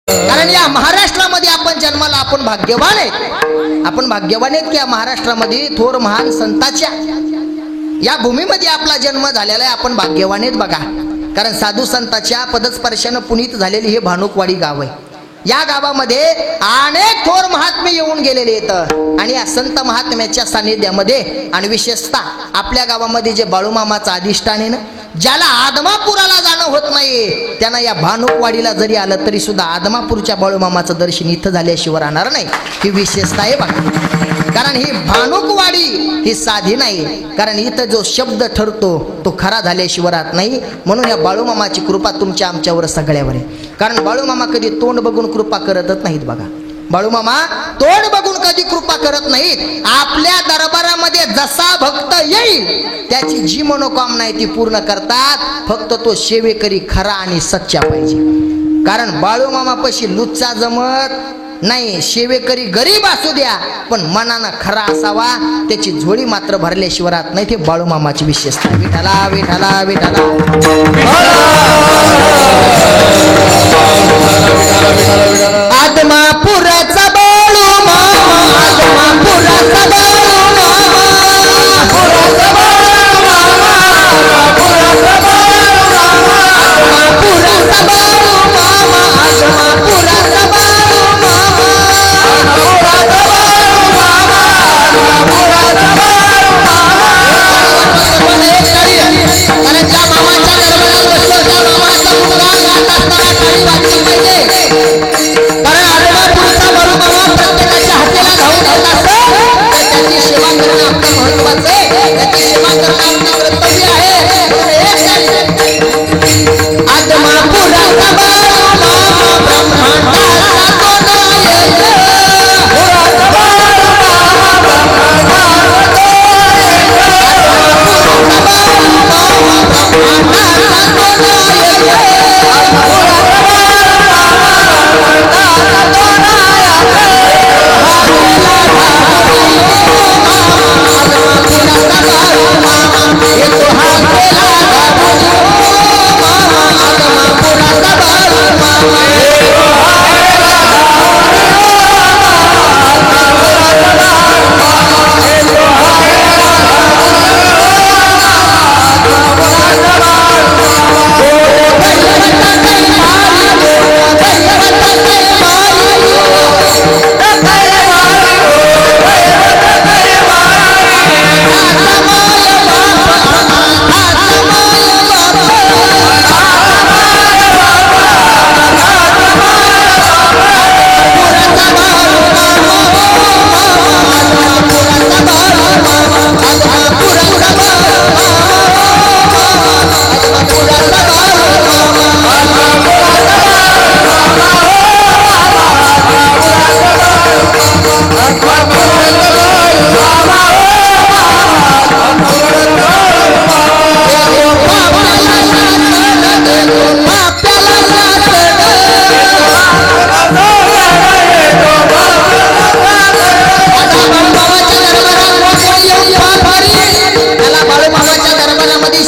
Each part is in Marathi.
कारण या महाराष्ट्रामध्ये आपण जन्माला आपण भाग्यवान आहेत. आपण भाग्यवान आहेत की या महाराष्ट्रामध्ये थोर महान संतांच्या या भूमीमध्ये आपला जन्म झालेला आहे. आपण भाग्यवान आहेत बघा. कारण साधू संतांच्या पदस्पर्शानं पुनीत झालेली हे भानुकवाडी गाव आहे. या गावामध्ये अनेक थोर महात्मे येऊन गेलेले आहेत आणि या संत महात्म्याच्या सानिध्यामध्ये आणि विशेषतः आपल्या गावामध्ये जे बाळूमामाचं अधिष्ठान आहे ना, ज्याला आदमापुराला जाणं होत नाही त्यांना या भानुकवाडीला जरी आलं तरी सुद्धा आदमापूरच्या बाळूमामाचं दर्शन इथं झाल्याशिवाय राहणार नाही. ही विशेषता आहे बघा. कारण ही भानुकवाडी ही साधी नाही. कारण इथं जो शब्द ठरतो तो खरा झाल्याशिवाय राहत नाही. म्हणून या बाळूमामाची कृपा तुमच्या आमच्यावर सगळ्यावर आहे. कारण बाळूमामा कधी तोंड बघून कृपा करतच नाहीत बघा. बाळूमामा तोंड बघून कधी कृपा करत नाहीत. आपल्या दरबारामध्ये जसा भक्त येईल त्याची जी मनोकामना आहे ती पूर्ण करतात. फक्त तो सेवेकरी खरा आणि सच्चा पाहिजे. कारण बाळूमामापाशी लुच्चा जमत नाही. सेवेकरी गरीब असू द्या पण मनानं खरा असावा. त्याची झोळी मात्र भरल्याशिवाय राहत नाही. ते बाळूमामाची विशेषता. विठाला विठाला विठाला आदमापुराचा बाळूमामा, आदमापुराचा बाळूमामा, पुराचा बाळूमामा, पुराचा बाळूमामा, आदमापुराचा बाळूमामा, आदमापुराचा बाळूमामा, पुराचा बाळूमामा, पुराचा बाळूमामा. कारण ज्या मामाच्या दरबारात बसलो त्या मामाचा मुलगा गात असताना टाळी वाजली पाहिजे. कारण आदमापूरचा बाळूमामा प्रत्येकाच्या हाताला धावून येत असतो. त्याची सेवा करणं आपलं महत्वाचं आहे. त्याची सेवा करणं आपलं कर्तव्य आहे. आदमापुराचा बाळूमामा ब्रह्मांडाचा तो नायक, पुराचा बाळूमामा ब्रह्मांडाचा तो नायक, आदमापुराचा बाळूमामा ब्रह्मांडाचा तो नायक, पुराचा बाळूमामा ब्रह्मांडाचा तो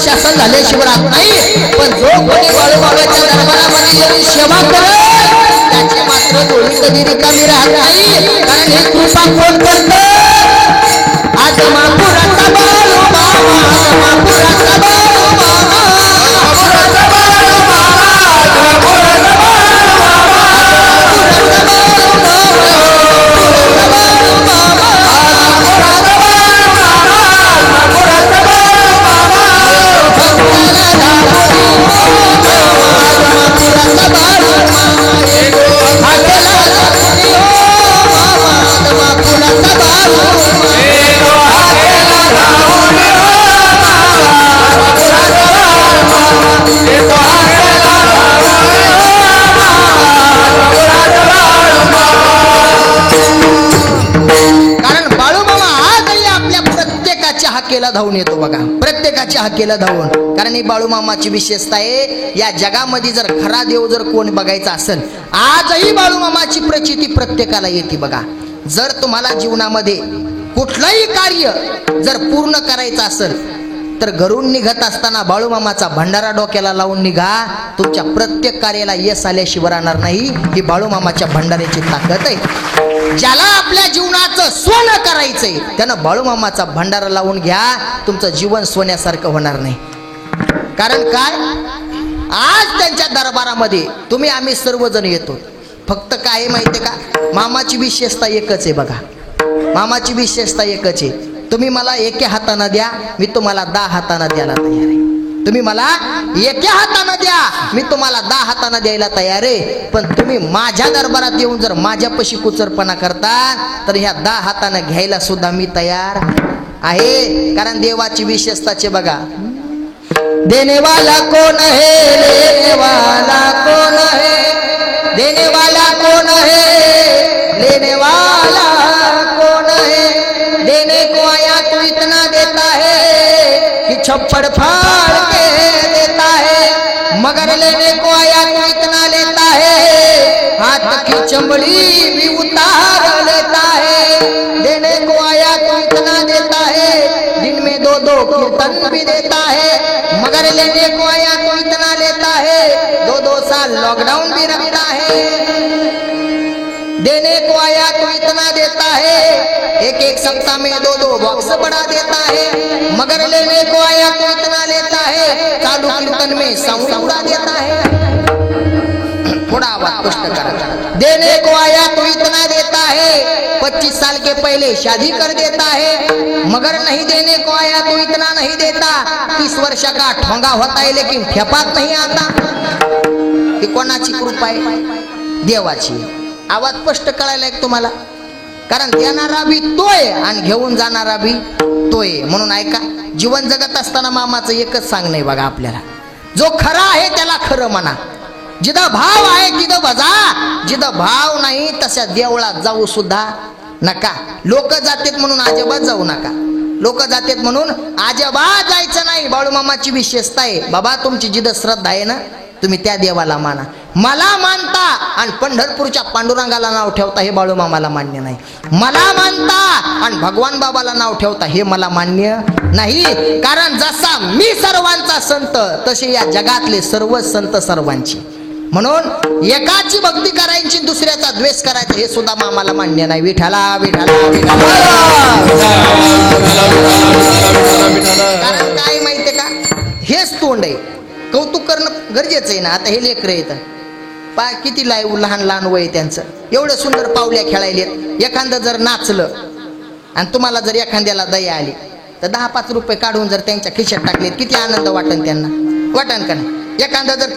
शासन झाल्याशिवाय राहत नाही. पण जो कोणी बाळूमामाच्या दरबारामध्ये येऊन सेवा करेल त्याची मात्र डोळी कधी रिकामी राहत नाही. कारण ही कृपा कोण करतं? आदमापुराचा बाळूमामा, आदमापुराचा बाळूमामा, पुराचा बाळूमामा, आदमापुराचा बाळूमामा, आदमापुराचा बाळूमामा, पुराचा बाळूमामा, आदमापुराचा बाळूमामा, आदमापुराचा बाळूमामा. हाकेला धावून येतो बघा. प्रत्येकाच्या हाकेला धावून. कारण ही बाळूमामाची विशेषता आहे. या जगामध्ये जर खरा देव जर कोण बघायचा असेल आजही बाळूमामाची प्रचिती प्रत्येकाला येते बघा. जर तुम्हाला जीवनामध्ये कुठलंही कार्य जर पूर्ण करायचं असेल तर घरून निघत असताना बाळूमामाचा भंडारा डोक्याला लावून निघा. तुमच्या प्रत्येक कार्याला यश आल्याशिवाय राहणार नाही. ही बाळूमामाच्या भंडाऱ्याची ताकद आहे. ज्याला आपल्या जीवनाचं सोनं करायचंय त्यानं बाळूमामाचा भंडारा लावून घ्या. तुमचं जीवन सोन्यासारखं होणार नाही. कारण काय, आज त्यांच्या दरबारामध्ये तुम्ही आम्ही सर्वजण येतो. फक्त काय माहितीये का, मामाची विशेषता एकच आहे बघा. मामाची विशेषता एकच आहे. तुम्ही मला एका हाताने द्या, मी तुम्हाला 10 हाताने द्यायला तयार आहे. तुम्ही मला एका हाताने द्या, मी तुम्हाला 10 हाताने द्यायला तयार आहे. पण तुम्ही माझ्या दरबारात येऊन जर माझ्यापाशी कुचरपणा करता तर ह्या 10 हाताने घ्यायला सुद्धा मी तयार आहे. कारण देवाची विशेषताचे बघा, देने वाला कौन है, लेने वाला कौन है, देने वाला कौन है, लेने वाला कौन है. देने को आया तो इतना देता है कि छप्पड़ फाड़ के देता है, मगर लेने को आया तो इतना लेता है हाथ की चमड़ी भी उतार लेता है. देने को आया तो इतना देता है, दिन में 2-2 कीर्तन भी देता है, मगर लेने को आया तो इतना लेता है 2-2 साल लॉकडाउन भी रखता है. देने को आया तो इतना देता है, एक सप्ताह में 2-2 बॉक्स बढ़ा देता है, मगर लेने को आया तो इतना लेता है चालू कीर्तन में साउंड उड़ा देता है. थोड़ा आवाज स्पष्ट करा. देने को आया तो इतना देता है, 25 साल के पहले शादी कर देता है, मगर नहीं देने को आया तो इतना नहीं देता. 30 वर्ष का ठोंगा होता है लेकिन ठेपात नहीं आता. ही कोणाची कृपा आहे? देवाची. आवाज स्पष्ट कळायला एक तुम्हाला. कारण देणारा बी तोय आणि घेऊन जाणारा बी तोय. म्हणून ऐका, जीवन जगत असताना मामाचं एकच सांगणं बघा आपल्याला, जो खरा आहे त्याला खरं म्हणा. जिथं भाव आहे तिथं बजा, जिथं भाव नाही तशा देवळात जाऊ सुद्धा नका. लोक जातात म्हणून अजिबात जाऊ नका. लोक जातात म्हणून अजिबात जायचं नाही. बाळूमामाची विशेषता आहे बाबा, तुमची जिथं श्रद्धा आहे ना तुम्ही त्या देवाला माना. मला मानता आणि पंढरपूरच्या पांडुरंगाला नाव ठेवता हे बाळूमामाला मान्य नाही. मला मानता आणि भगवान बाबाला नाव ठेवता हे मला मान्य नाही. कारण जसा मी सर्वांचा संत तसे या जगातले सर्व संत सर्वांची. म्हणून एकाची भक्ती करायची दुसऱ्याचा द्वेष करायचा हे सुद्धा मामाला मान्य नाही. विठाला विठाला विठाला. कारण काय माहितीये का, हेच तोंड आहे. कौतुक करणं गरजेचं आहे ना. आता हे लेकरं येतं पा, किती लहान लहान वय त्यांचं, एवढं सुंदर पावल्या खेळायलेत. एखादं जर नाचलं आणि तुम्हाला जर एखाद्याला दया आली तर 10-5 रुपये काढून जर त्यांच्या खिशात टाकले किती आनंद वाटन त्यांना, वाटन का नाही? एखादं जर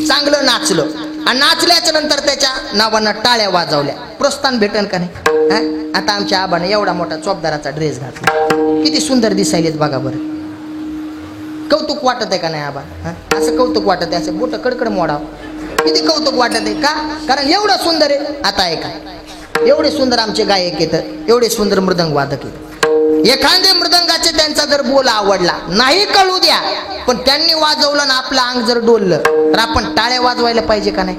चांगलं नाचलं आणि नाचल्याच्या नंतर त्याच्या नावानं टाळ्या वाजवल्या, प्रोत्साहन भेटन का नाही? आता आमच्या आबाने एवढा मोठा चोपदाराचा ड्रेस घातला, किती सुंदर दिसायलेत बघा बरं. कौतुक वाटत आहे का नाही आबा? असं कौतुक वाटत आहे, असं बोट कडकड मोडाव, किती कौतुक वाटत आहे का? कारण एवढं सुंदर आहे. आता आहे का, एवढे सुंदर आमचे गायक येत, एवढे सुंदर मृदंग वादक येत. एखादे मृदंगाचे त्यांचा जर बोल आवडला नाही कळू द्या, पण त्यांनी वाजवलं ना आपलं अंग जर डोललं तर आपण टाळ्या वाजवायला पाहिजे का नाही?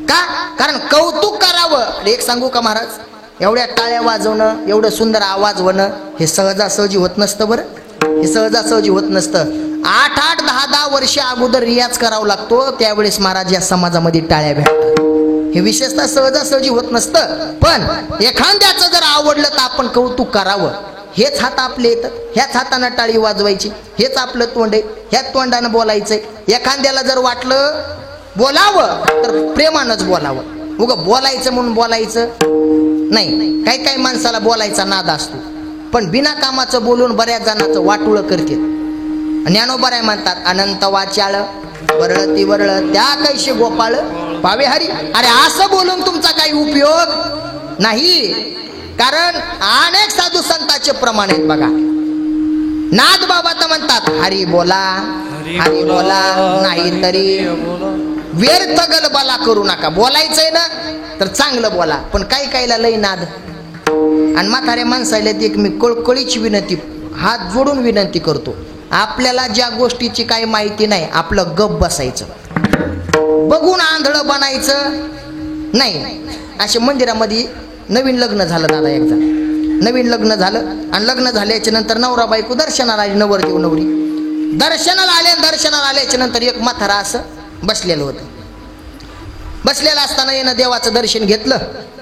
का? कारण कौतुक करावं. एक सांगू का महाराज, एवढ्या टाळ्या वाजवणं, एवढं सुंदर आवाज होणं हे सहजासहजी होत नसतं बरं. हे सहजासहजी होत नसतं. 8-8, 10-10 वर्ष अगोदर रियाज करावा लागतो, त्यावेळेस महाराज या समाजामध्ये टाळ्या भेटतात. हे विशेषतः सहजासहजी होत नसतं. पण एखाद्याचं जर आवडलं तर आपण कौतुक करावं. हेच हात आपले येतात, ह्याच हाताने टाळी वाजवायची, हेच आपलं तोंड आहे, ह्याच तोंडानं बोलायचंय. एखाद्याला जर वाटलं बोलावं तर प्रेमानंच बोलावं. उगं बोलायचं म्हणून बोलायचं नाही. काही काही माणसाला बोलायचा नाद असतो, पण बिना कामाचं बोलून बऱ्याच जणांचं वाटुळं करते. ज्ञानोबराय म्हणतात, अनंत वाचाळ वरळती वरळ त्या कैसे गोपाळ पावे हरी. अरे असं बोलून तुमचा काही उपयोग नाही. कारण अनेक साधू संतांचे प्रमाण आहेत बघा. नाथ बाबा तर म्हणतात हरी बोला, हरी बोला, नाही तरी व्यर्थ गलबला करू नका. बोलायचंय ना तर चांगलं बोला, पण काही काहीला लई नाद. आणि म्हाताऱ्या माणसाला एक मी कळकळीची विनंती, हात जोडून विनंती करतो, आपल्याला ज्या गोष्टीची काही माहिती नाही आपलं गप बसायचं, बघून आंधळं बनायचं नाही. असे मंदिरामध्ये नवीन लग्न झालं दादा, एकदा नवीन लग्न झालं आणि लग्न झाल्याच्या नंतर नवरा बायको दर्शनाला आली, नवरदेव नवरी. दर्शनाला आल्याच्या नंतर एक म्हातारा असं बसलेलं होतं. बसलेलं असताना येणं देवाचं दर्शन घेतलं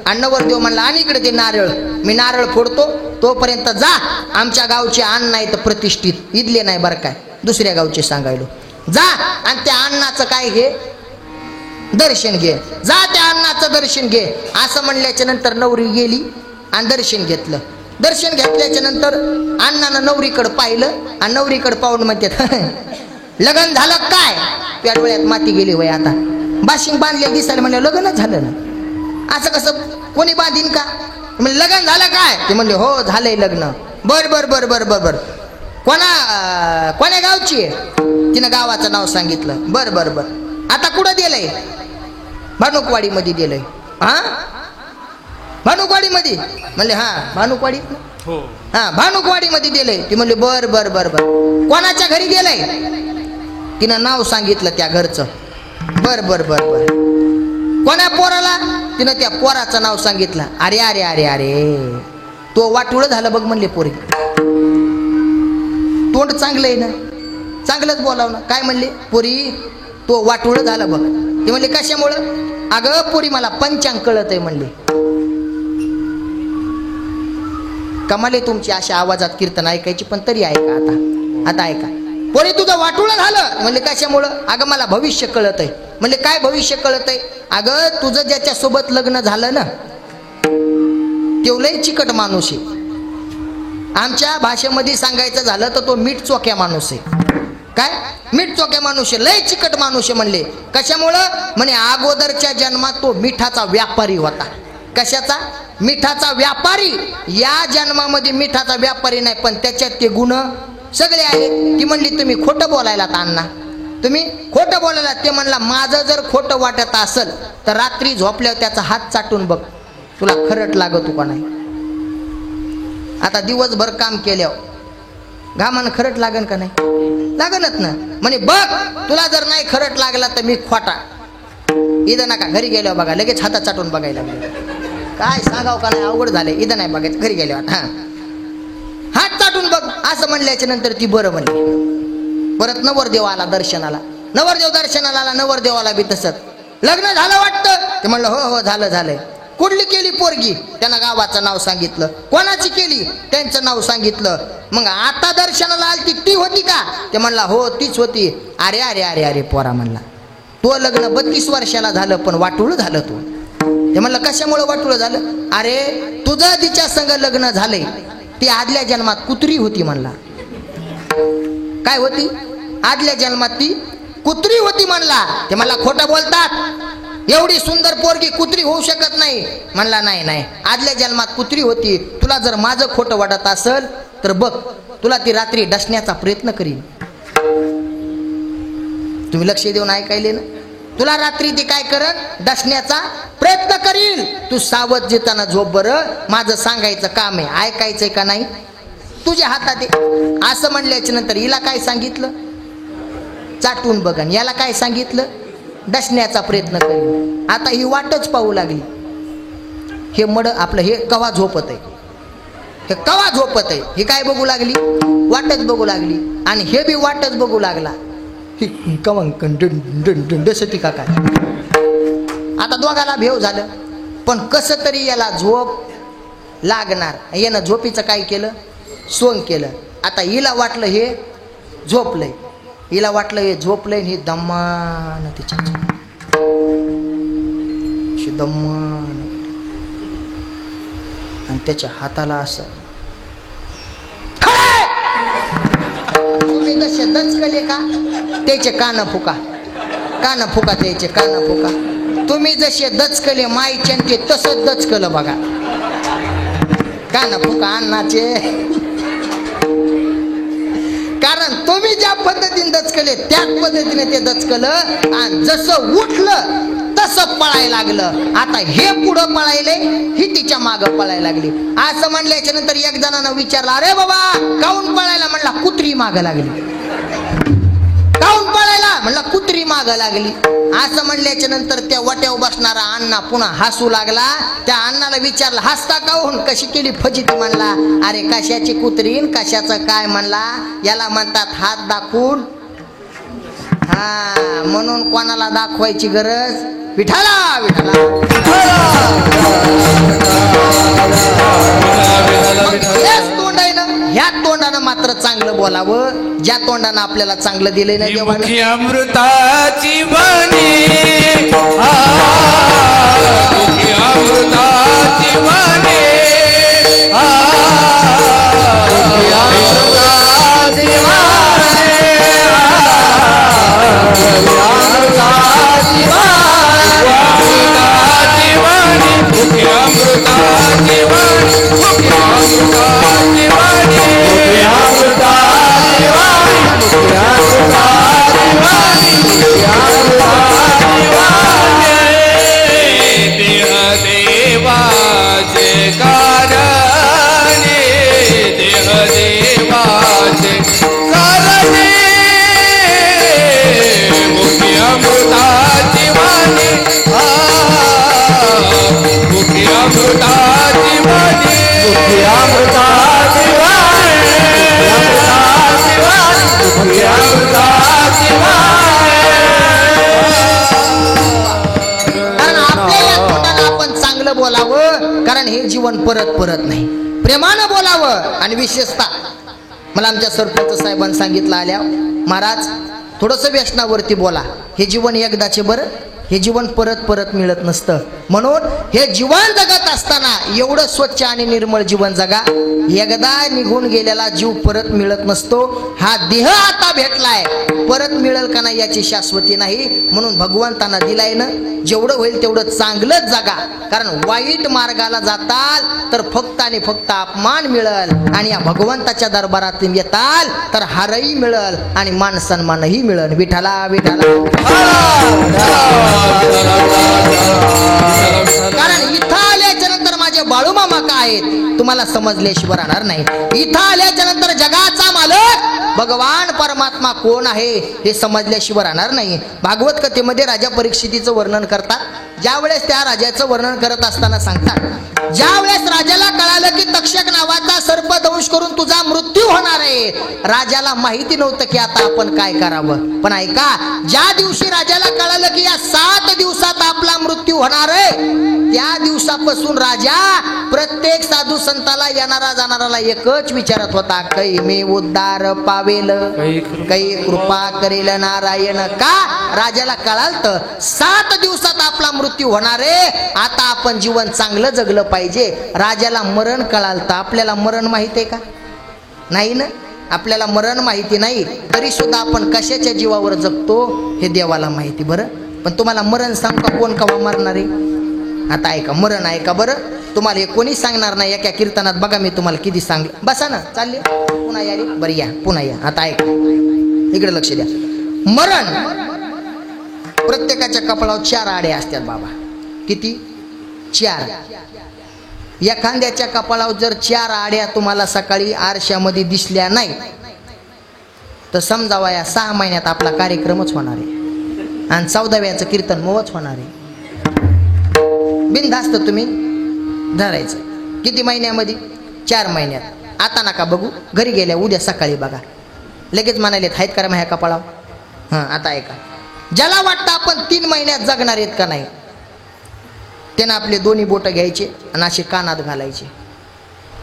आणि नवरदेव म्हणला आणि इकडे ते नारळ, मी नारळ फोडतो तोपर्यंत जा. आमच्या गावचे अन्न नाही तर प्रतिष्ठित इथले नाही बरं काय, दुसऱ्या गावचे सांगायलो, जा आणि त्या अन्नाचं काय घे दर्शन घे, जा त्या अन्नाचं दर्शन घे. असं म्हणल्याच्या नंतर नवरी गेली आणि दर्शन घेतलं. दर्शन घेतल्याच्या नंतर अण्णानं नवरीकडे पाहिलं आणि नवरीकडे पाहून म्हणतात लग्न झालं काय? त्या डोळ्यात माती गेली वय. आता बाशिंग बांधलेलं दिसायला म्हणलं लग्नच झालं ना. असं कसं कोणी बांधीन का? म्हणजे लग्न झालं काय? ते म्हणले हो झालंय लग्न. बर बर बर बर बर बर कोण्या गावची आहे? तिनं गावाचं नाव सांगितलं. बर बर बर आता कुठं दिलंय? भानुकवाडी मध्ये दिलंय. हा भानुकवाडी मध्ये? म्हणले हा भानुकवाडी, हा भानुकवाडी मध्ये दिलंय. ती म्हणले बर बर बर बर कोणाच्या घरी गेलंय? तिनं नाव सांगितलं त्या घरचं. बर बर बर बर कोणा पोराला? तिनं त्या पोराचं नाव सांगितलं. अरे अरे अरे अरे तो वाटुळ झालं बघ म्हणले पोरी. तोंड चांगलं आहे ना, चांगलंच बोलाव ना. काय म्हणले पोरी? तो वाटुळ झालं बघ. ते म्हणले कशामुळं? अगं पोरी मला पंचांग कळत आहे म्हणले. कमाले तुमची अशा आवाजात कीर्तन ऐकायची, पण तरी ऐका आता ऐका. पोरी तुझं वाटुळ झालं म्हणले कशामुळं? अगं मला भविष्य कळत आहे. म्हणले काय भविष्य कळत आहे? अगं तुझं ज्याच्या सोबत लग्न झालं ना तो लय चिकट माणूस आहे. आमच्या भाषेमध्ये सांगायचं झालं तर तो मीठ चोक्या माणूस आहे. काय मीठ चोक्या माणूस आहे, लय चिकट माणूस आहे म्हणले. कशामुळं? म्हणे अगोदरच्या जन्मात तो मिठाचा व्यापारी होता. कशाचा? मिठाचा व्यापारी. या जन्मामध्ये मिठाचा व्यापारी नाही, पण त्याच्यात ते गुण सगळे आहेत. ती म्हणली तुम्ही खोटं बोलायला अण्णा, तुम्ही खोटं बोलायला. ते म्हणला माझं जर खोटं वाटत असेल तर रात्री झोपल्यावर त्याचा हात चाटून बघ, तुला खरट लागत का नाही. आता दिवसभर काम केल्यावर घामानं खरट लागन का नाही? लागनच ना. म्हणे बघ तुला जर नाही खरट लागला तर मी खोटा. इथं नका, घरी गेल्यावर बघा. लगेच हातात चाटून बघायला लागले. काय सांगाव का नाही, अवघड झाले. इथं नाही बघायचं, घरी गेल्यावर हा हात चाटून बघ. असं म्हणल्याच्या नंतर ती बरं म्हणली. परत नवरदेव आला दर्शनाला. नवरदेव दर्शनाला आला. नवरदेवाला बी तसंच लग्न झालं वाटतं. ते म्हणलं हो हो झालं झालंय. कुठली केली पोरगी? त्यांना गावाचं नाव सांगितलं. कोणाची केली? त्यांचं नाव सांगितलं. मग आता दर्शनाला आली ती होती का? ते म्हणला हो तीच होती. अरे अरे अरे अरे पोरा म्हणला तो लग्न 32 वर्षाला झालं पण वाटुळ झालं तू. ते म्हणलं कशामुळे वाटुळ झालं? अरे तुझं तिच्या संग लग्न झालंय ती आदल्या जन्मात कुत्री होती म्हणला. काय होती? आदल्या जन्मात ती कुत्री होती म्हणला. ते मला खोटं बोलतात, एवढी सुंदर पोरगी कुत्री होऊ शकत नाही. म्हणला नाही नाही आदल्या जन्मात कुत्री होती. तुला जर माझं खोटं वाटत असेल तर बघ, तुला ती रात्री डसण्याचा प्रयत्न करीन. तुम्ही लक्ष देऊन ऐकायले ना? तुला रात्री ती काय करत? डसण्याचा प्रयत्न करील. तू सावध जेताना झोप बरं, माझं सांगायचं काम आहे, ऐकायचंय का नाही तुझ्या हातात आहे. असं म्हणल्याच्या नंतर हिला काय सांगितलं? चाटून बघन. याला काय सांगितलं? डसण्याचा प्रयत्न करील. आता ही वाटच पाहू लागली. हे मड आपलं हे कवा झोपत आहे, हे कवा झोपत आहे. ही काय बघू लागली? वाटच बघू लागली. आणि हे बी वाटच बघू लागला. कवा डसती का काय? आता दोघाला भेव झालं. पण कसं तरी याला झोप लागणार. यानं झोपीचं काय केलं? सोंग केलं. आता हिला वाटलं हे झोपलंय, हिला वाटलं हे झोपलंय. ही दम्मान तिच्या दम्मान आणि त्याच्या हाताला असं तुम्ही कसे दचकले का? त्याचे कान फुका, कान फुका, त्याचे कान फुका. तुम्ही जसे दचकले माईचे ते तसंच दचकलं बघा. कान फुका अन्नाचे. कारण तुम्ही ज्या पद्धतीने दचकले त्याच पद्धतीने ते दचकलं आणि जसं उठलं तसं पळायला लागलं. आता हे पुढं पळायले, ही तिच्या मागं पळायला लागली. असं म्हणल्याच्या नंतर एक जणांना विचारलं अरे बाबा काऊन पळायला? म्हणला कुत्री मागं लागली. काऊन धावून पळायला, म्हणलं कुत्री माग लागली. असं म्हणल्याच्या नंतर त्या वाट्यावर बसणारा अण्णा पुन्हा हसू लागला. त्या अण्णाला विचारलं, हसता काहून, कशी केली फजिती? म्हणला, अरे कशाची कुत्रीन कशाचं काय? म्हणला, याला म्हणतात हात दाखवून. हा, म्हणून कोणाला दाखवायची गरज. विठाला विठाला तोंड आहे ना, ह्या तोंडानं मात्र चांगलं बोलावं, ज्या तोंडानं आपल्याला चांगलं दिलंय ना देवानं. अमृताची वाणी, अमृताची वाणी, बोलावं, कारण हे जीवन परत परत नाही. प्रेमानं बोलावं. आणि विशेषतः मला आमच्या सरपंच साहेबांनी सांगितलं आल्या, महाराज थोडंसं व्यसनावरती बोला, हे जीवन एकदाचे बरं, हे जीवन परत परत मिळत नसतं. म्हणून हे जीवन जगत असताना एवढं स्वच्छ आणि निर्मळ जीवन जगा. एकदा निघून गेलेला जीव परत मिळत नसतो. हा देह आता भेटलाय, परत मिळेल का नाही याची शाश्वती नाही. म्हणून भगवंतांना दिलाय ना, जेवढं होईल तेवढं चांगलंच जगा. कारण वाईट मार्गाला जाताल तर फक्त आणि फक्त अपमान मिळेल, आणि या भगवंताच्या दरबारात येताल तर हारही मिळेल आणि मान सन्मानही मिळेल. विठाला विठाला. कारण इथं आल्याच्या नंतर माझे बाळूमामा काय आहेत तुम्हाला समजल्याशिवाय राहणार नाही. इथं आल्याच्या नंतर जगाचा मालक भगवान परमात्मा कोण आहे हे समजल्याशिवाय राहणार नाही. भागवत कथेमध्ये राजा परीक्षितीचं वर्णन करतात. ज्यावेळेस त्या राजाचं वर्णन करत असताना सांगतात, ज्यावेळेस राजाला कळालं की तक्षक नावाचा सर्प दंश करून तुझा मृत्यू होणार आहे, राजाला माहिती नव्हतं की आता आपण काय करावं. पण ऐका, ज्या दिवशी राजाला कळालं की या 7 दिवसात आपला मृत्यू होणार आहे, त्या दिवसापासून राजा प्रत्येक साधू संताला येणारा जाणाराला एकच विचारत होता, कै मी उद्धार पावेल, कै कृपा करेल नारायण. का? राजाला कळालं 7 दिवसात आपला मृत्यू होणार आहे, आता आपण जीवन चांगलं जगलं पाहिजे. राजाला मरण कळालं, आपल्याला मरण माहित आहे का? नाही ना. आपल्याला मरण माहिती नाही, तरी सुद्धा आपण कशाच्या जीवावर जगतो हे देवाला माहिती. बरं, पण तुम्हाला मरण सांग का कोण कवा मरणार आहे? आता ऐका, मरण ऐका बरं, तुम्हाला हे कोणी सांगणार नाही. एका कीर्तनात बघा मी तुम्हाला किती सांगले. बसा ना, चालले पुन्हा या रे. बरं या, पुन्हा या. आता ऐका, इकडे लक्ष द्या. मरण, प्रत्येकाच्या कपाळावर 4 आड्या असतात बाबा. किती? 4. एखाद्याच्या कपाळावर जर 4 आड्या तुम्हाला सकाळी आरशामध्ये दिसल्या नाही तर समजावा या 6 महिन्यात आपला कार्यक्रमच होणार आहे आणि 14व्याचं कीर्तन मोवच होणार आहे. बिनधास्त तुम्ही धरायचं. किती महिन्यामध्ये? 4 महिन्यात. आता नका बघू, घरी गेल्या उद्या सकाळी बघा, लगेच म्हणालेत आहेत का ह्या कपाळावर. हां, आता ऐका, ज्याला वाटतं आपण 3 महिन्यात जगणार आहेत का नाही, त्यानं आपले दोन्ही बोटं घ्यायचे आणि असे कानात घालायचे.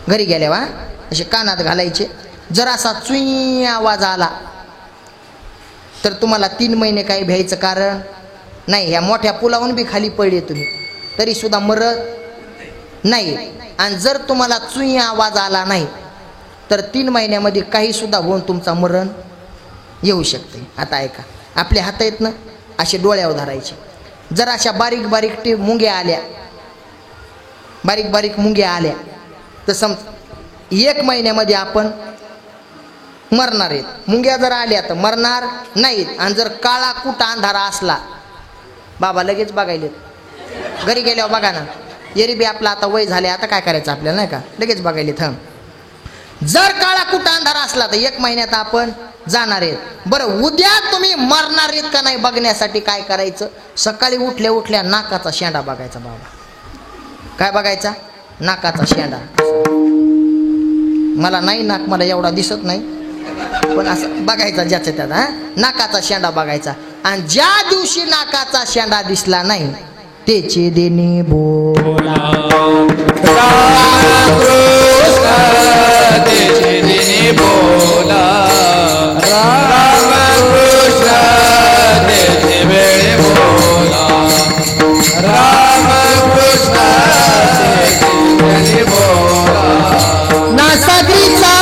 घरी गेल्या वा असे कानात घालायचे. जर असा चुई आवाज आला तर तुम्हाला 3 महिने काही भ्यायचं कारण नाही. ह्या मोठ्या पुलावून बी खाली पडले तुम्ही तरी सुद्धा मरत नाही. आणि जर तुम्हाला चुई आवाज आला नाही तर 3 महिन्यामध्ये काही सुद्धा होऊन तुमचा मरण येऊ शकते. आता ऐका, आपले हात आहेत ना असे डोळ्यावर धरायचे. जर अशा बारीक बारीक मुंग्या आल्या, बारीक बारीक मुंग्या आल्या तर समज 1 महिन्यामध्ये आपण मरणार आहेत. मुंग्या जर आल्या तर मरणार नाहीत. आणि जर काळा कुठं अंधारा असला, बाबा लगेच बघायले. घरी गेल्यावर बघा ना, एरी बी आपला आता वय झाले, आता काय करायचं आपल्याला नाही का, लगेच बघायले. थांब, जर काळा कुठं अंधार असला तर 1 महिन्यात आपण जाणार आहेत. बरं, उद्या तुम्ही मरणार आहेत का नाही बघण्यासाठी काय करायचं? सकाळी उठल्या उठल्या नाकाचा शेंडा बघायचा. बाबा काय बघायचा? नाकाचा शेंडा. मला नाही नाक, मला एवढा दिसत नाही, पण असं बघायचा ज्याचं त्यात. नाकाचा शेंडा बघायचा. आणि ज्या दिवशी नाकाचा शेंडा दिसला नाही त्याचे देणे बोला. त्याचे देणे बोला. रामकृष्ण त्याचे वेळे बोला. रामकृष्ण त्याचे वेळे बोला. नासागरीचा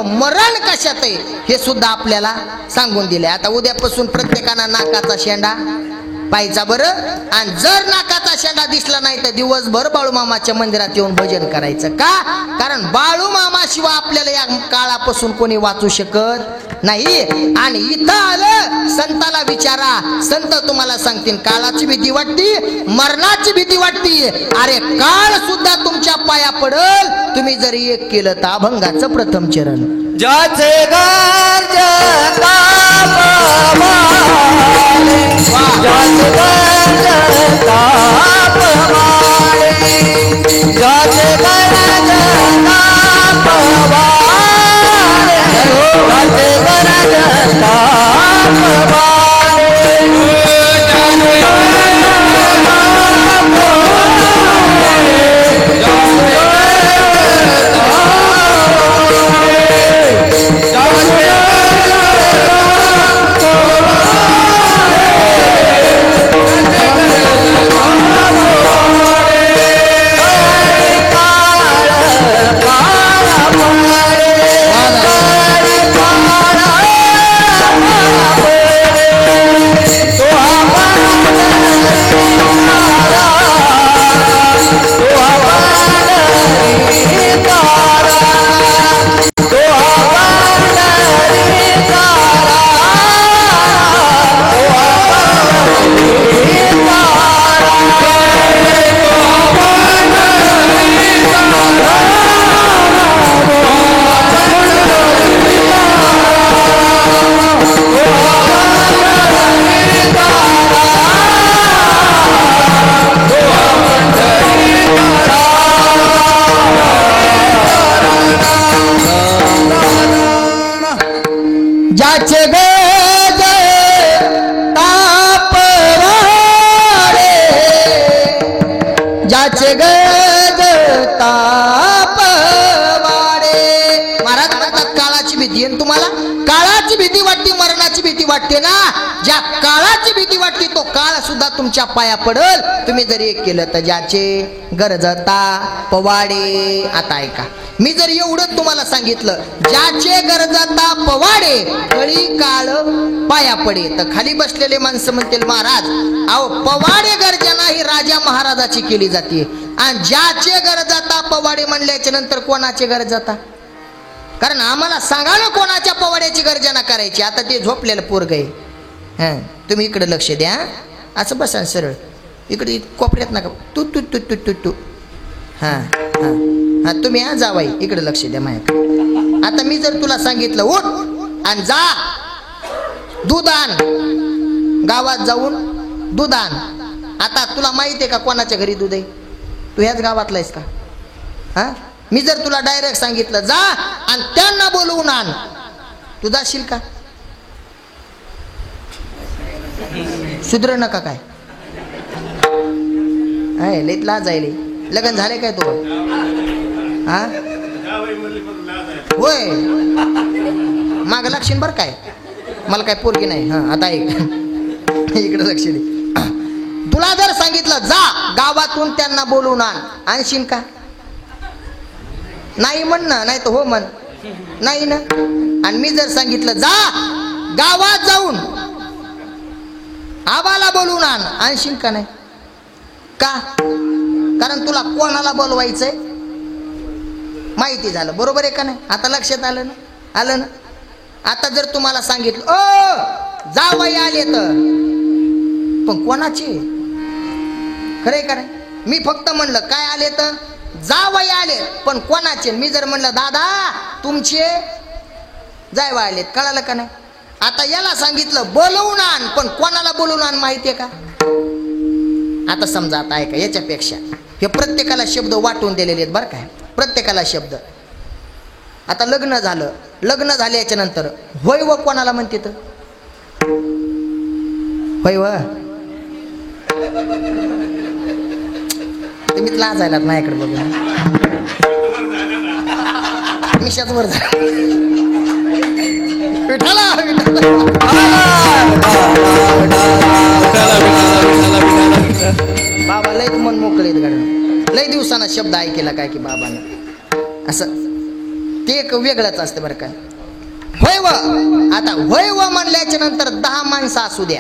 मरण कशात आहे हे सुद्धा आपल्याला सांगून दिले. आता उद्यापासून प्रत्येकानं नाकाचा शेंडा पाहायचा बरं. आणि जर नाकाचा शेंडा दिसला नाही तर दिवसभर बाळूमामाच्या मंदिरात येऊन भजन करायचं. का? कारण बाळूमामाशिवाय आपल्याला या काळापासून कोणी वाचू शकत नाही. आणि इथं आलं संताला विचारा, संत तुम्हाला सांगतील काळाची भीती वाटती, मरणाची भीती वाटती. अरे काळ सुद्धा तुमच्या पाया पडल तुम्ही जर एक केलं तर अभंगाचं प्रथम चरण. ज्याचे गरज ताप माळे, ज्याचे गरज ताप माळे, ज्याचे गरज ताप माळे, ज्याचे गरज ताप ज्याचे गज ताप वाढे, ज्याचे गज ताप वाढे. महाराज म्हणतात काळाची भीती आहे तुम्हाला. काळाची भीती वाटते, मरणाची भीती वाटते ना. ज्या काळाची भीती वाटते तो काळ सुद्धा तुमच्या पाया पडल तुम्ही जर एक केलं तर. ज्याचे गरज ताप वाढे. आता ऐका, मी जर एवढं तुम्हाला सांगितलं ज्याचे गरजाता पवाडे कळी काळ पाया पडे, तर खाली बसलेले माणसं म्हणतील महाराज अहो पवाडे गर्जना ही राजा महाराजाची केली जाते. आणि ज्याचे गरजाता पवाडे म्हणल्याच्या नंतर कोणाचे गरजाता? कारण आम्हाला सांगा ना कोणाच्या पवाड्याची गर्जना करायची. आता ते झोपलेलं पोरग आहे. तुम्ही इकडे लक्ष द्या. असं बसा सरळ इकडे कोपऱ्यात नका तू तू तू तू तू तू. हां हां हां तुम्ही जावाई इकडे लक्ष द्या माझ्याकडे. आता मी जर तुला सांगितलं उठ आणि जा दूध आण, गावात जाऊन दूध आण, आता तुला माहिती आहे का कोणाच्या घरी दूध आहे? तू ह्याच गावातला आहेस का? हा, मी जर तुला डायरेक्ट सांगितलं जा आणि त्यांना बोलवून आण, तू जाशील का? सुधर नका काय लईत लाज जायले. लग्न झाले काय तू? हा होय, माग लागशील बर काय, मला काय पोरगी नाही. हा आता ऐक इकडे लक्ष दे. तुला जर सांगितलं जा गावातून त्यांना बोलवून आण, आणशील का? नाही म्हण ना, नाही तर हो म्हण. नाही ना. आणि मी जर सांगितलं जा गावात जाऊन आबाला बोलवून आण, आणशील का? नाही का? कारण तुला कोणाला बोलवायचंय माहिती झालं. बरोबर आहे का नाही? आता लक्षात आलं ना? आलं ना? आता जर तुम्हाला सांगितलं ओ जावई आले तर, पण कोणाचे? खरे का नाही? मी फक्त म्हणलं काय आले तर जावई आले, पण कोणाचे? मी जर म्हणलं दादा तुमचे जावई आलेत, कळालं का नाही? आता याला सांगितलं बोलवून आण, पण कोणाला बोलवून आण माहितीये का? आता समजा, आता ऐका, याच्यापेक्षा हे प्रत्येकाला शब्द वाटून दिलेले आहेत बरं काय, प्रत्येकाला शब्द. आता लग्न झालं, लग्न झाल्याच्या नंतर होय व कोणाला म्हणते तर? होय व तुम्हीच लाजायलात माझ्याकडे बघून. मिशाच वर झाला. बाबा लय मन मोकळेत गाडी, लय दिवसाना शब्द ऐकेला काय की बाबानं, असं ते एक वेगळंच असतं बरं काय. होय व, आता होय व म्हणल्याच्या नंतर 10 माणसं असू द्या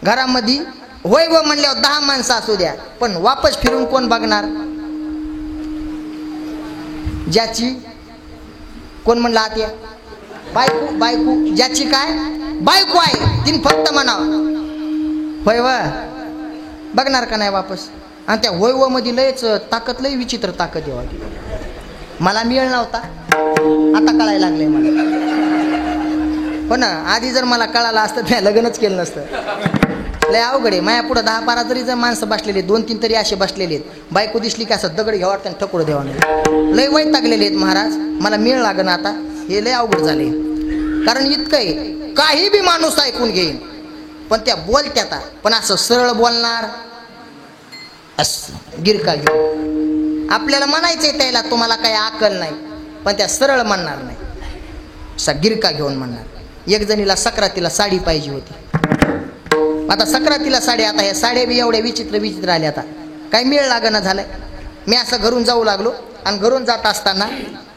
घरामध्ये, होय व म्हणल्यावर 10 माणसं असू द्या, पण वापस फिरून कोण बघणार? ज्याची कोण म्हणला आत्या बायको, बायको ज्याची काय बायको आहे तीन फक्त म्हणाव होय व, बघणार का नाही वापस? आणि त्या होय व मध्ये लयच ताकद, लय विचित्र ताकद येवा. मला मिळ नव्हता, आता कळायला लागलंय मला. हो ना, आधी जर मला कळालं असतं त्या लग्नच केलं नसतं. लय अवघड आहे. माया पुढं 10-12 तरी जर माणसं बसलेले, 2-3 तरी असे बसलेले आहेत, बायको दिसली की असं दगड घ्यावं वाटतं, ठकुर द्यावा नाही. लय वैतागलेले आहेत महाराज, मला मिळ लागन आता. हे लय अवघड झाले. कारण इतकं आहे, काही बी माणूस ऐकून घेईन, पण त्या बोलत्यात, पण असं सरळ बोलणार असं गिरका घेऊन. आपल्याला म्हणायचंय त्याला तुम्हाला काही अक्कल नाही, पण त्या सरळ म्हणणार नाही, असा गिरका घेऊन म्हणणार. एक जणीला सक्रातीला साडी पाहिजे होती. आता सक्रातीला साडी, आता ह्या साड्या बी एवढ्या विचित्र विचित्र आल्या, आता काही मेळ लागणं झालंय. मी असं घरून जाऊ लागलो, आणि घरून जात असताना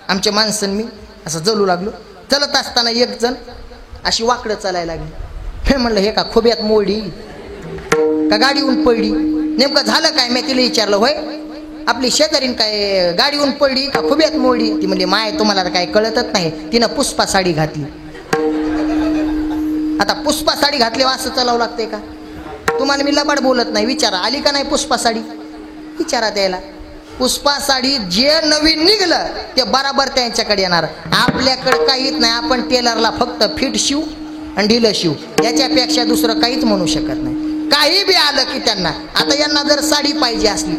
आमच्या माणसं मी असं जळू लागलो. चलत असताना एक जण अशी वाकडं चालायला लागली. हे म्हणलं हे का खोब्यात मोडी का गाडीहून पडली? नेमकं झालं काय? मी तिला विचारलं होय आपली शेजारीन काय गाडीहून पडली का खोब्यात मोडी? ती म्हणली माय तुम्हाला काय कळतच नाही, तिनं पुष्पा साडी घातली. आता पुष्पा साडी घातली असं चालावं लागतंय का? तुम्हाला मी लबाड बोलत नाही, विचारा आली का नाही पुष्पा साडी, विचारा द्यायला. पुष्पा साडी जे नवीन निघलं ते बराबर त्यांच्याकडे येणार. आपल्याकडे काहीच नाही, आपण टेलरला फक्त फिट शिव आणि ढिलं शिव, याच्यापेक्षा दुसरं काहीच म्हणू शकत नाही. काही बी आलं की त्यांना, आता यांना जर साडी पाहिजे असली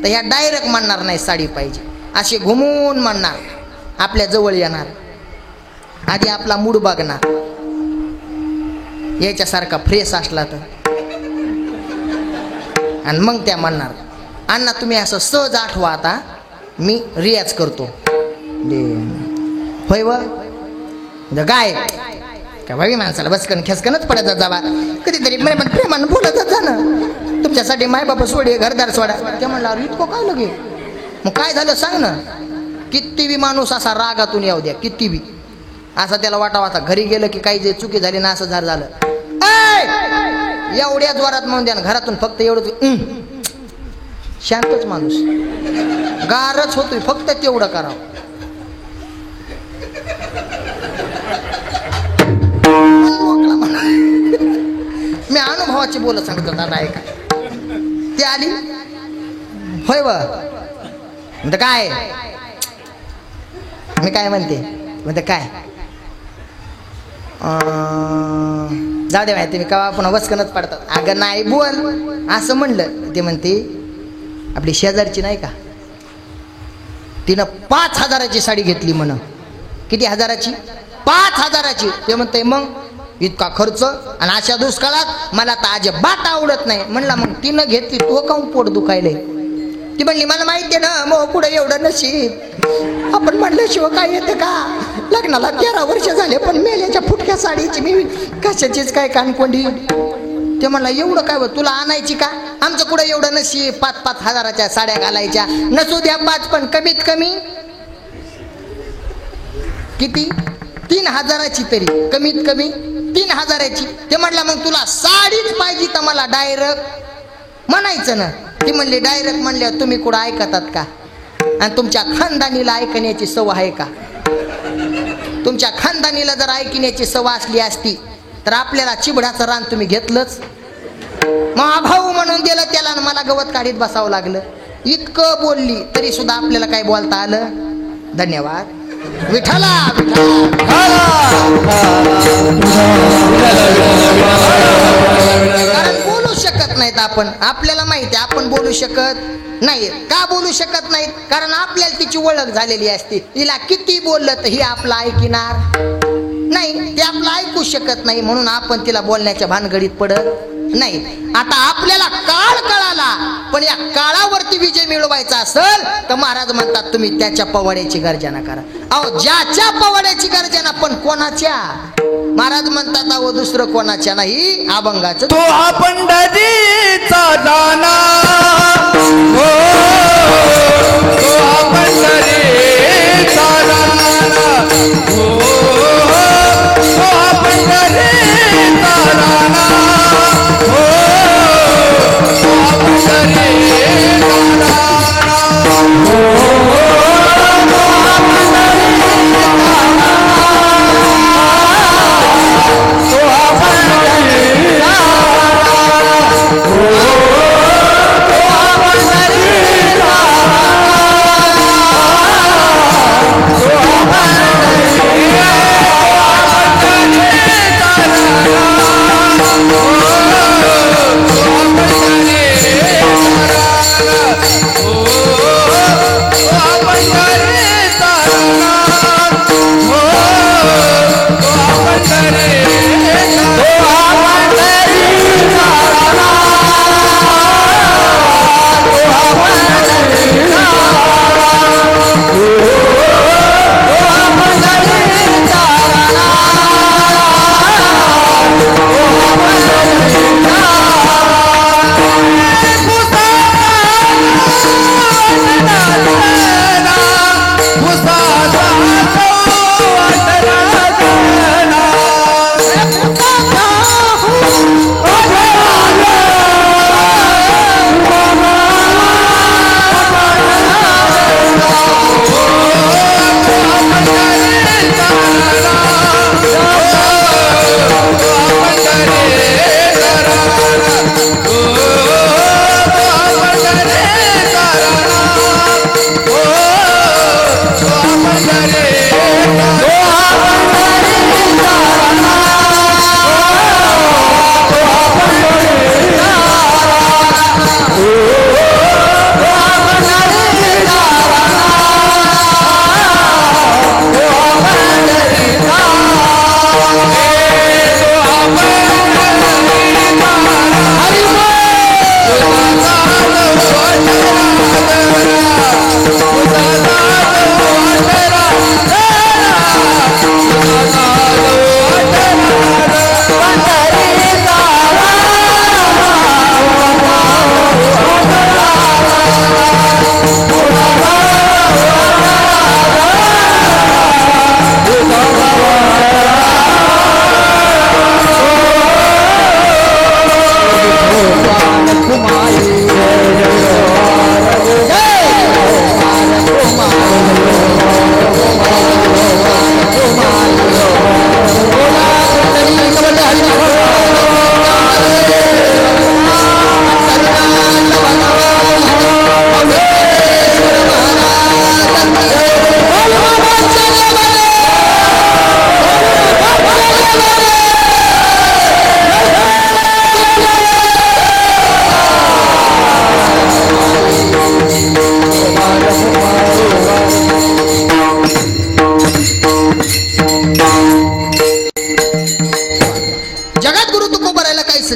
तर ह्या डायरेक्ट म्हणणार नाही साडी पाहिजे, असे घुमून म्हणणार, आपल्या जवळ येणार, आधी आपला मूड बघणार, याच्यासारखा फ्रेश असला तर, आणि मग त्या म्हणणार अण्णा तुम्ही असं सहज आठवा, आता मी रियाज करतो. होय व गाय का भावी माणसाला बसकन खेसकनच पडत जावा, कधीतरी प्रेमानं बोलत जा ना, तुमच्यासाठी मायबाप सोडे घरदार सोडा. ते म्हणलं इतकं काय लगे, मग काय झालं सांग ना. किती बी माणूस असा रागातून येऊ द्या, किती बी असा त्याला वाटावा, आता घरी गेलं की काही जे चुकी झाली ना असं झालं, एवढ्या जोरात म्हणून द्या, घरातून फक्त एवढं शांतच माणूस गारच होतोय, फक्त तेवढं करावं. मी अनुभवाची बोलत सांगतो दादा, ऐका. ती आली होय व म्हणते काय, मी काय म्हणते, म्हणते काय जाऊ दे माहिती मी कवा आपण वसकनच पडतात अगं नाही बोल असं म्हणलं ते म्हणते आपली शेजारची नाही का तिनं 5,000ची साडी घेतली म्हण किती हजाराची 5,000ची ते म्हणते मग इतका खर्च आणि अशा दुष्काळात मला तर अजिबात आवडत नाही म्हणला मग तिनं घेतली तो काऊन पोट दुखायलंय ती म्हणली मला माहिती आहे ना मग पुढे एवढं नशीब आपण म्हणल्याशिवाय काय येते का लग्नाला 13 वर्ष झाले पण मेल्याच्या फुटक्या साडीची मी कशाचीच काय कानकोंडी ते म्हणला एवढं काय तुला आणायची का आमचं पुढे एवढं नशीब 5-5 हजाराच्या साड्या घालायच्या नसू द्या 5 पण कमीत कमी किती 3,000ची तरी कमीत कमी 3,000ची ते म्हणला मग तुला साडीच पाहिजे तर मला डायरेक्ट म्हणायचं ना ती म्हणली डायरेक्ट म्हणल्यावर तुम्ही कुठं ऐकतात का आणि तुमच्या खानदानीला ऐकण्याची सवय आहे का तुमच्या खानदानीला जर ऐकण्याची सवय असली असती तर आपल्याला चिबडाचं रान तुम्ही घेतलंच मग भाऊ म्हणून दिलं त्याला आणि मला गवत काढीत बसावं लागलं इतकं बोलली तरी सुद्धा आपल्याला काय बोलता आलं धन्यवाद विठ्ठला कारण बोलू शकत नाहीत आपण आपल्याला माहिती आहे आपण बोलू शकत नाही का बोलू शकत नाहीत कारण आपल्याला तिची ओळख झालेली असते तिला किती बोललं तर ही आपलं ऐकणार नाही ते आपलं ऐकू शकत नाही म्हणून आपण तिला बोलण्याच्या भानगडीत पडत नाही आता आपल्याला काळ कळाला पण या काळावरती विजय मिळवायचा असेल तर महाराज म्हणतात तुम्ही त्याच्या पवाड्याची गर्जना करा अहो ज्याच्या पवाड्याची गर्जना पण कोणाच्या महाराज म्हणतात अहो दुसरं कोणाच्या नाही अभंगाचं तो आपण नदीचा दाना हो तो आपण नदीचा दाना हो तो आपण नदीचा दाना हो तो आपण नदीचा दाना हो Oh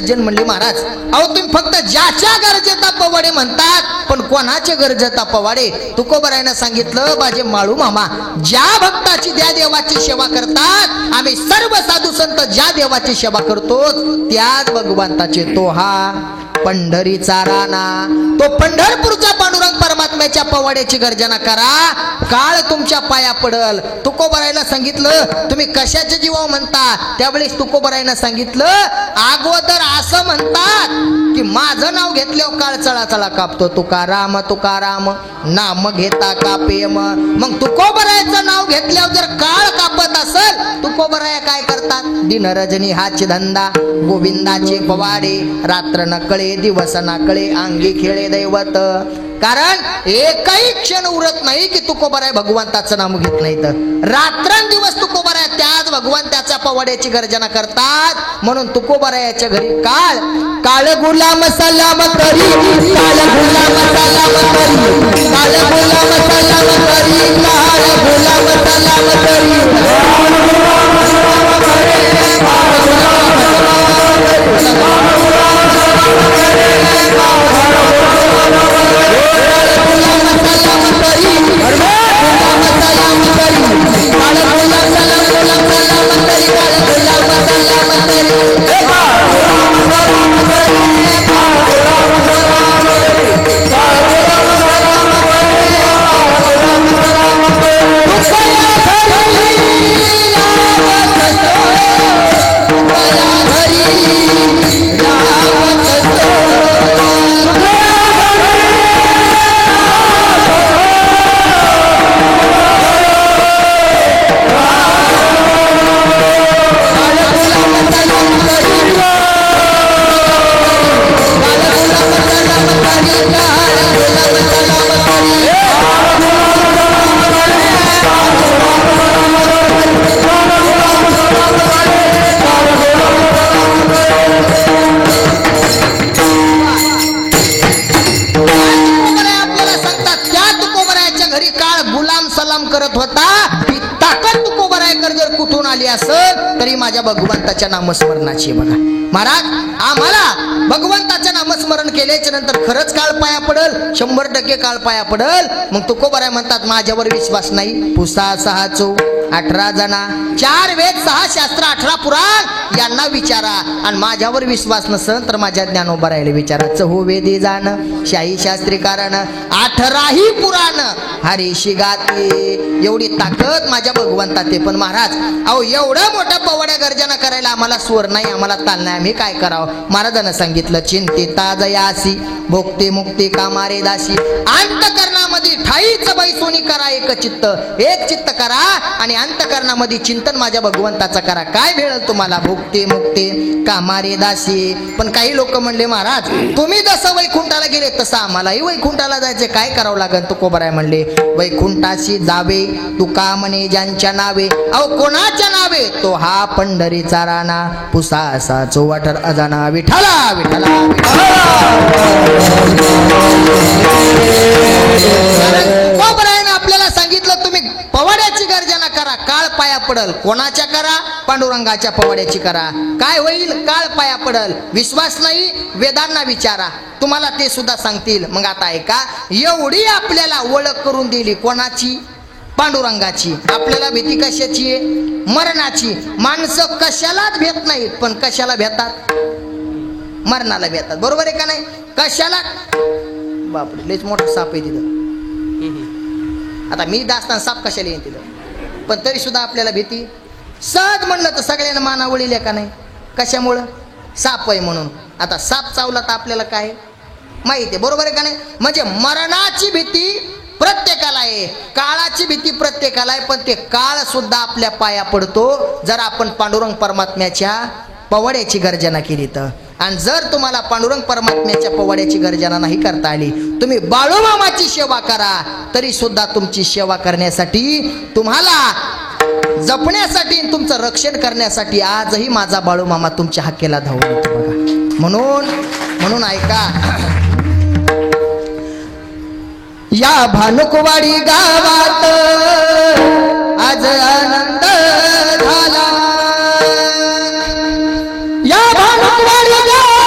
गर्जन म्हणली महाराज अहो तुम्ही फक्त ज्याच्या गरजेता पवाडे म्हणतात पण कोणाचे गरजेता पवाडे तुकोबरायनं सांगितलं माझे माळू मामा ज्या भक्ताची ज्या देवाची सेवा करतात आम्ही सर्व साधू संत ज्या देवाची सेवा करतो त्याच भगवंताचे तो हा पंढरीचा राणा तो पंढरपूरचा पांडुरंग परमात्म्याच्या पवाड्याची गर्जना करा काळ तुमच्या पाया पडल तुकोबरायला सांगितलं तुम्ही कशाच्या जीवावर म्हणता त्यावेळेस तुकोबरायनं सांगितलं अगोदर असं म्हणतात की माझं नाव घेतल्यावर काळ चळाचळा कापतो तुकाराम तुकाराम नाम घेता कापेम मग तुकोबरायचं नाव घेतल्यावर जर काळ कापत असेल तुकोबराया काय करतात दिन रजनी हाच धंदा गोविंदाचे पवाडे रात्र न कळे दिवस ना कळे अंगी खेळे दैवत कारण एकही क्षण उरत नाही की तुकोबराय भगवंताचं नाम घेत नाही तर रात्रंदिवस तुकोबराय त्याच भगवंताच्या पवाड्याची गर्जना करतात म्हणून तुकोबरायाच्या घरी काळ काळ गुलाम सलाम करी काळ गुलाम सलाम करी काळ गुलाम सलाम करी काळ गुलाम सलाम करी तरी माझ्या भगवंताच्या नामस्मरणाची बघा महाराज आम्हाला भगवंताच्या नामस्मरण केल्याच्या नंतर खरंच काळ पाया पडल 100% काळ पाया पडल मग तुकोबराय म्हणतात माझ्यावर विश्वास नाही पुसा 6 चौ 18 जना 4 वेद 6 शास्त्र 18 पुराण यांना विचारा आणि माझ्यावर विश्वास नसेल तर माझ्या ज्ञानोबरायला विचारा 4 वेदी जाण शाही शास्त्री कारण 18ही पुराण हरीशी गाते एवढी ताकद माझ्या भगवंतात आहे पण महाराज अहो एवढं मोठं पवाड्या गर्जना करायला आम्हाला स्वर नाही आम्हाला ताल नाही आम्ही काय करावं महाराजांना सांगितलं चिंतिता जयासी भोक्ती मुक्ती कामारे दासी अंतकरणामध्ये ठाईच बैसोनी करा एक चित्त करा आणि अंतकरणामध्ये चिंतन माझ्या भगवंताचा करा काय मिळेल तुम्हाला भोक्ती मुक्ती कामारे दासी पण काही लोक म्हणले महाराज तुम्ही जसं वैकुंठाला गेले तसं आम्हालाही वैकुंठाला जायचे काय करावं लागेल तुकोबराय म्हणले वैकुंठाशी जावे तुका म्हणे ज्यांच्या नावे अहो कोणाच्या नावे तो हा पंढरीचा राणा पुसा असा 74 अजाना विठ्ठला विठ्ठला तुकोबरायने आपल्याला सांगितलं तुम्ही पवाड्याची गर्जना करा काळ पाया पडल कोणाच्या करा पांडुरंगाच्या पवाड्याची करा काय होईल काळ पाया पडल विश्वास नाही वेदांना विचारा तुम्हाला ते सुद्धा सांगतील मग आता ऐका एवढी आपल्याला ओळख करून दिली कोणाची पांडुरंगाची आपल्याला भीती कशाची आहे मरणाची माणसं कशालाच भेट नाहीत पण कशाला भेटतात मरणाला भेटतात बरोबर आहे का नाही कशाला बापरे लयच मोठा साप आहे तिथं आता मी दास्तान साप कशाला येईन तिथं पण तरी सुद्धा आपल्याला भीती सहज म्हणलं तर सगळ्यांना मानावळील का नाही कशामुळं साप आहे म्हणून आता साप चावला तर आपल्याला काय माहिती आहे बरोबर आहे का नाही म्हणजे मरणाची भीती प्रत्येकाला आहे काळाची भीती प्रत्येकाला आहे पण ते काळ सुद्धा आपल्या पाया पडतो जर आपण पांडुरंग परमात्म्याच्या पवाड्याची गर्जना केली तर आणि जर तुम्हाला पांडुरंग परमात्म्याच्या पवाड्याची गर्जना नाही करता आली तुम्ही बाळूमामाची सेवा करा तरी सुद्धा तुमची सेवा करण्यासाठी तुम्हाला जपण्यासाठी तुमचं रक्षण करण्यासाठी आजही माझा बाळूमामा तुमच्या हक्केला धावून येतो बघा म्हणून ऐका या भानुकवाडी गावात आज आनंद झाला या भानुकवाडी गावात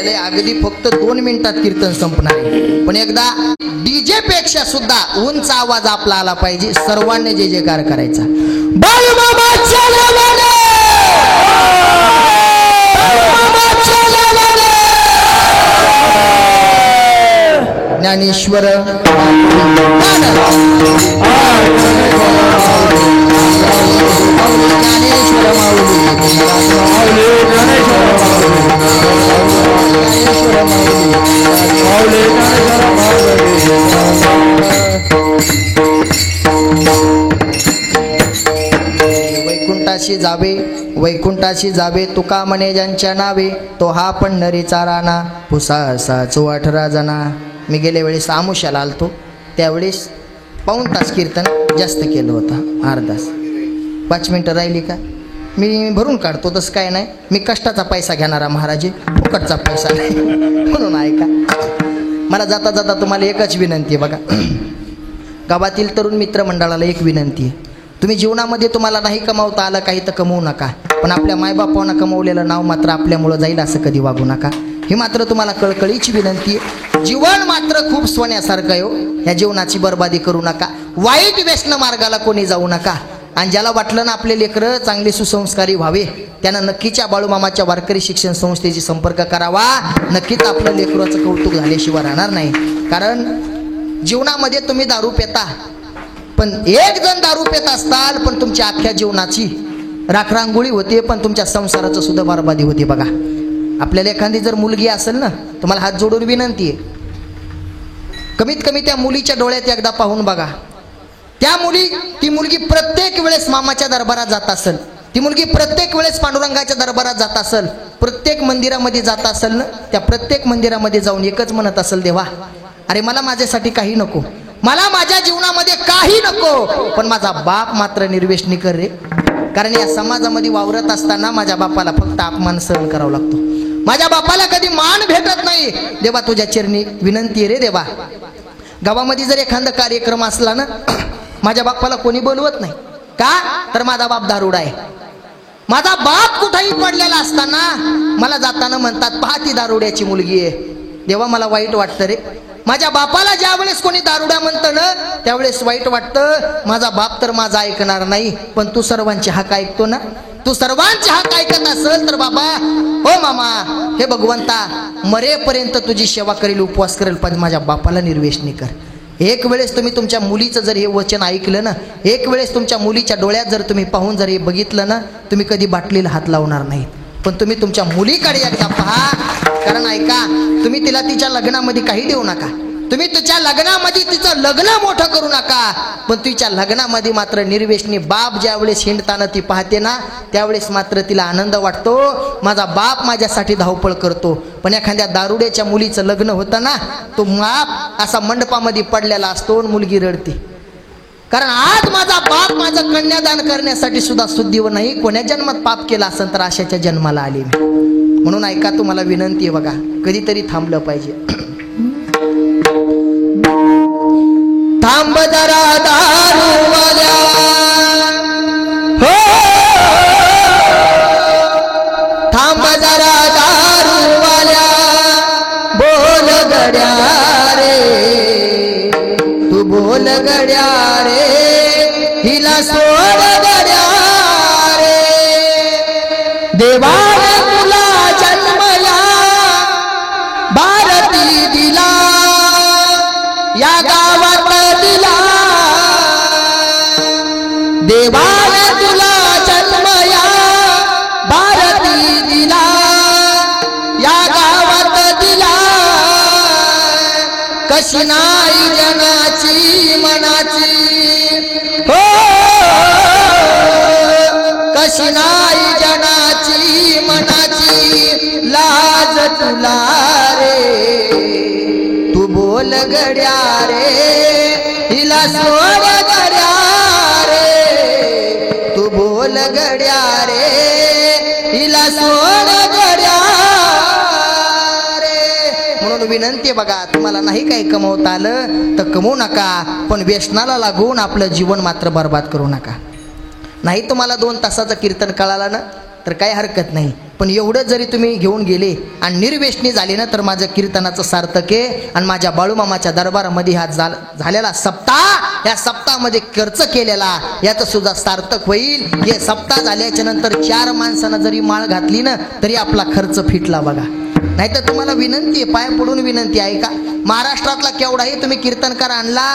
झालेलं आहे. अगदी फक्त 2 मिनिटात कीर्तन संपणार आहे. पण एकदा डीजे पेक्षा सुद्धा उंच आवाज आपला आला पाहिजे. सर्वांनी जय जयकार करायचा. बाळूमामाच्या नावाने, बाळूमामाच्या नावाने. ज्ञानेश्वर ज्ञानेश्वर वैकुंठाशी जावे, वैकुंठाशी जावे, तुका म्हणे ज्यांच्या नावे, तो हा पंढरीचा राणा, पुसासा 18 जना. मी गेल्या वेळेस आमुष्याला आलतो, त्यावेळेस 1 तास कीर्तन जास्त केलं होतं, अर्धा तास. 5 मिनटं राहिली का मी भरून काढतो. तसं काय नाही, मी कष्टाचा पैसा घेणारा महाराज, फुकटचा पैसा नाही. म्हणून ऐका, मला जाता जाता तुम्हाला एकच विनंती आहे बघा. गावातील तरुण मित्रमंडळाला एक विनंती आहे. तुम्ही जीवनामध्ये तुम्हाला नाही कमावता आलं काही तर कमवू नका, पण आपल्या मायबापांना कमवलेलं नाव मात्र आपल्यामुळं जाईल असं कधी वागू नका. ही मात्र तुम्हाला कळकळीची विनंती आहे. जीवन मात्र खूप सोन्यासारखं आहे हो. ह्या जीवनाची बर्बादी करू नका. वाईट व्यसन मार्गाला कोणी जाऊ नका. आणि ज्याला वाटलं ना आपले लेकरं चांगले सुसंस्कारी व्हावे, त्यानं नक्कीच्या बाळूमामाच्या वारकरी शिक्षण संस्थेशी संपर्क करावा. नक्कीच आपलं लेकराचं कौतुक झाल्याशिवाय राहणार नाही. कारण जीवनामध्ये तुम्ही दारू पिता, पण एक जण दारू पित असताल पण तुमच्या अख्ख्या जीवनाची राखरांगोळी होते, पण तुमच्या संसाराचं सुद्धा बर्बादी होते. बघा, आपल्याला एखादी जर मुलगी असेल ना, तुम्हाला हात जोडून विनंती आहे, कमीत कमी त्या मुलीच्या डोळ्यात एकदा पाहून बघा. ती मुलगी प्रत्येक वेळेस मामाच्या दरबारात जात असेल, ती मुलगी प्रत्येक वेळेस पांडुरंगाच्या दरबारात जात असेल, प्रत्येक मंदिरामध्ये जात असेल ना, त्या प्रत्येक मंदिरामध्ये जाऊन एकच म्हणत असेल, देवा अरे मला माझ्यासाठी काही नको, मला माझ्या जीवनामध्ये काही नको, पण माझा बाप मात्र निर्वेशनी कर रे. कारण या समाजामध्ये वावरत असताना माझ्या बापाला फक्त अपमान सहन करावा लागतो. माझ्या बापाला कधी मान भेटत नाही. देवा तुझ्या चरणी विनंती रे देवा. गावामध्ये जर एखादा कार्यक्रम असला ना, माझ्या बापाला कोणी बोलवत नाही. का तर माझा बाप दारुडा आहे. माझा बाप कुठेही पडलेला असताना मला जाताना म्हणतात, पहा ती दारुड्याची मुलगी आहे. देवा मला वाईट वाटतं रे. माझ्या बापाला ज्या वेळेस कोणी दारुडा म्हणतं ना, त्यावेळेस वाईट वाटतं. माझा बाप तर माझा ऐकणार नाही, पण तू सर्वांचे हक ऐकतो ना. तू सर्वांचे हक ऐकत असेल तर बाबा, हो मामा, हे भगवंता मरेपर्यंत तुझी सेवा करेल, उपवास करेल, पण माझ्या बापाला निर्वेशनी कर. एक वेळेस तुम्ही तुमच्या मुलीचं जर हे वचन ऐकलं ना, एक वेळेस तुमच्या मुलीच्या डोळ्यात जर तुम्ही पाहून जर हे बघितलं ना, तुम्ही कधी बाटलीला हात लावणार नाही. पण तुम्ही तुमच्या मुलीकडे एकदा पहा. कारण ऐका, तुम्ही तिला तिच्या लग्नामध्ये काही देऊ नका, तुम्ही तिच्या लग्नामध्ये तिचं लग्न मोठं करू नका, पण तिच्या लग्नामध्ये मात्र निर्वेशनी बाप ज्या वेळेस हिंडताना ती पाहते ना, त्यावेळेस मात्र तिला आनंद वाटतो, माझा बाप माझ्यासाठी धावपळ करतो. पण एखाद्या दारुड्याच्या मुलीचं लग्न होतं ना, तो बाप असा मंडपामध्ये पडलेला असतो, मुलगी रडते. कारण आज माझा बाप माझं कन्यादान करण्यासाठी सुद्धा सुदैव नाही, कोण्या जन्मात पाप केला असेल तर अशाच्या जन्माला आले मी. म्हणून ऐका, तुम्हाला विनंती आहे बघा, कधीतरी थांबलं पाहिजे. थांब जरा दारूवाल्या, हो थांब जरा दारूवाल्या, बोल गड्या रे, तू बोल गड्या रे, हिला सोड गड्या रे. देवाने तुला जन्मला भारती दिला, या गावात दिला. देवाने तुला जन्म या भारती दिला, या गावात दिला. कशी नाही जनाची मनाची, हो कशी नाही जनाची मनाची लाज तुला रे. तू बोल गड्या रे, हिला सोड गड्या रे, तू बोल गड्या रे, हिला सोड गड्या रे. म्हणून विनंती आहे बघा, तुम्हाला नाही काही कमवता आलं तर कमवू नका, पण व्यसनाला लागून आपलं जीवन मात्र बर्बाद करू नका. नाही तुम्हाला 2 तासाचं कीर्तन कळालं ना तर काही हरकत नाही, पण एवढं जरी तुम्ही घेऊन गेले आणि निर्व्यसनी झाले ना तर माझं कीर्तनाचं सार्थक आहे. आणि माझ्या बाळूमामाच्या दरबारामध्ये हा झालेला सप्ताह, या सप्ताहामध्ये खर्च केलेला याचं सुद्धा सार्थक होईल. हे सप्ताह झाल्याच्या नंतर 4 माणसानं जरी माळ घातली ना तरी आपला खर्च फिटला बघा. नाही तर तुम्हाला विनंती आहे, पाय पडून विनंती आहे का, महाराष्ट्रातला केवढाही तुम्ही कीर्तनकार आणला,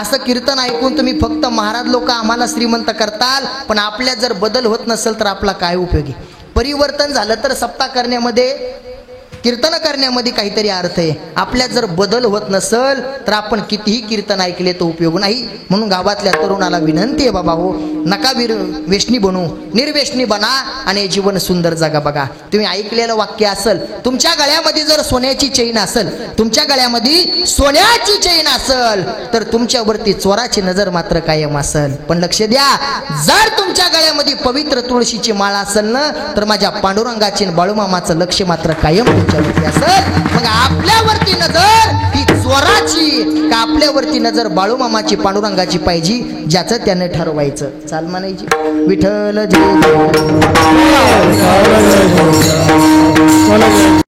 असं कीर्तन ऐकून तुम्ही फक्त महाराज लोक आम्हाला श्रीमंत करताल, पण आपल्यात जर बदल होत नसेल तर आपला काय उपयोगी. परिवर्तन झालं तर सप्ताह करण्यामध्ये, कीर्तन करण्यामध्ये काहीतरी अर्थ आहे. आपल्यात जर बदल होत नसेल तर आपण कितीही कीर्तन ऐकले तो उपयोग नाही. म्हणून गावातल्या तरुणाला विनंती आहे, बाबा हो, नका व्यसनी बनू, निर्व्यसनी बना आणि जीवन सुंदर जगा. बघा, तुम्ही ऐकलेलं वाक्य असेल, तुमच्या गळ्यामध्ये जर सोन्याची चैन असेल, तुमच्या गळ्यामध्ये सोन्याची चैन असेल तर तुमच्यावरती चोराची नजर मात्र कायम असेल. पण लक्ष द्या, जर तुमच्या गळ्यामध्ये पवित्र तुळशीची माळ असेल ना तर माझ्या पांडुरंगाची बाळूमामाचं लक्ष मात्र कायम तुमच्यावरती असेल. मग आपल्यावरती नजर ही चोराची का आपल्यावरती नजर बाळूमामाची पांडुरंगाची पाहिजे, ज्याचं त्याने ठरवायचं. चाल म्हणायची विठ्ठल जय.